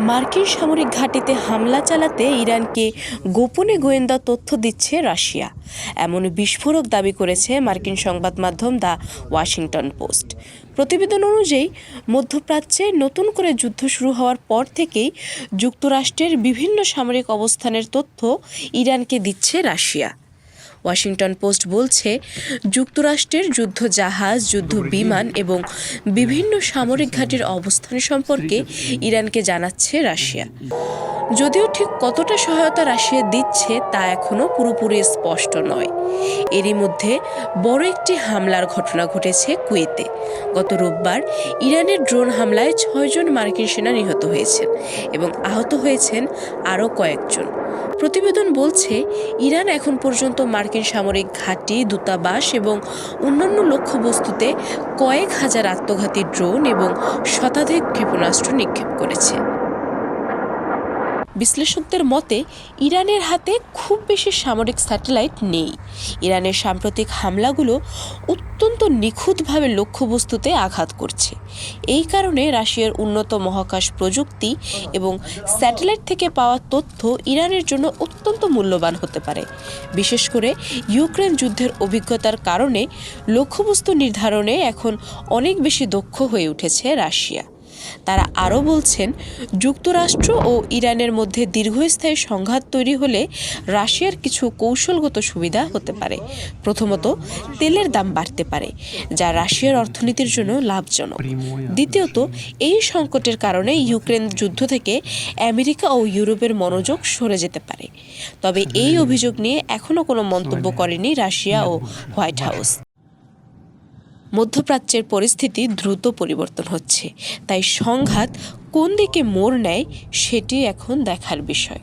মার্কিন সামরিক ঘাঁটিতে হামলা চালাতে ইরানকে গোপনে গোয়েন্দা তথ্য দিচ্ছে রাশিয়া, এমন বিস্ফোরক দাবি করেছে মার্কিন সংবাদ মাধ্যম দ্য ওয়াশিংটন পোস্ট। প্রতিবেদন অনুযায়ী মধ্যপ্রাচ্যে নতুন করে যুদ্ধ শুরু হওয়ার পর থেকেই যুক্তরাষ্ট্রের বিভিন্ন সামরিক অবস্থানের তথ্য ইরানকে দিচ্ছে রাশিয়া। ওয়াশিংটন পোস্ট বলছে, যুক্তরাষ্ট্রের যুদ্ধ জাহাজ, যুদ্ধ বিমান এবং বিভিন্ন সামরিক ঘাঁটির অবস্থান সম্পর্কে ইরানকে জানাচ্ছে রাশিয়া। যদিও ঠিক কতটা সহায়তা রাশিয়া দিচ্ছে তা এখনও পুরোপুরি স্পষ্ট নয়। এরই মধ্যে বড় একটি হামলার ঘটনা ঘটেছে কুয়েতে। গত রোববার ইরানের ড্রোন হামলায় 6 জন মার্কিন সেনা নিহত হয়েছেন এবং আহত হয়েছেন আরও কয়েকজন। প্রতিবেদন বলছে, ইরান এখন পর্যন্ত মার্কিন সামরিক ঘাঁটি, দূতাবাস এবং অন্যান্য লক্ষ্যবস্তুতে কয়েক হাজার আত্মঘাতী ড্রোন এবং শতাধিক ক্ষেপণাস্ত্র নিক্ষেপ করেছে। বিশ্লেষকদের মতে, ইরানের হাতে খুব বেশি সামরিক স্যাটেলাইট নেই। ইরানের সাম্প্রতিক হামলাগুলো অত্যন্ত নিখুঁতভাবে লক্ষ্যবস্তুতে আঘাত করছে। এই কারণে রাশিয়ার উন্নত মহাকাশ প্রযুক্তি এবং স্যাটেলাইট থেকে পাওয়া তথ্য ইরানের জন্য অত্যন্ত মূল্যবান হতে পারে। বিশেষ করে ইউক্রেন যুদ্ধের অভিজ্ঞতার কারণে লক্ষ্যবস্তু নির্ধারণে এখন অনেক বেশি দক্ষ হয়ে উঠেছে রাশিয়া। তারা আরও বলছেন, যুক্তরাষ্ট্র ও ইরানের মধ্যে দীর্ঘস্থায়ী সংঘাত তৈরি হলে রাশিয়ার কিছু কৌশলগত সুবিধা হতে পারে। প্রথমত, তেলের দাম বাড়তে পারে, যা রাশিয়ার অর্থনীতির জন্য লাভজনক। দ্বিতীয়ত, এই সংকটের কারণে ইউক্রেন যুদ্ধ থেকে আমেরিকা ও ইউরোপের মনোযোগ সরে যেতে পারে। তবে এই অভিযোগ নিয়ে এখনও কোনো মন্তব্য করেনি রাশিয়া ও হোয়াইট হাউস। মধ্যপ্রাচ্যের পরিস্থিতি দ্রুত পরিবর্তন হচ্ছে, তাই সংঘাত কোন দিকে মোড় নেয় সেটি এখন দেখার বিষয়।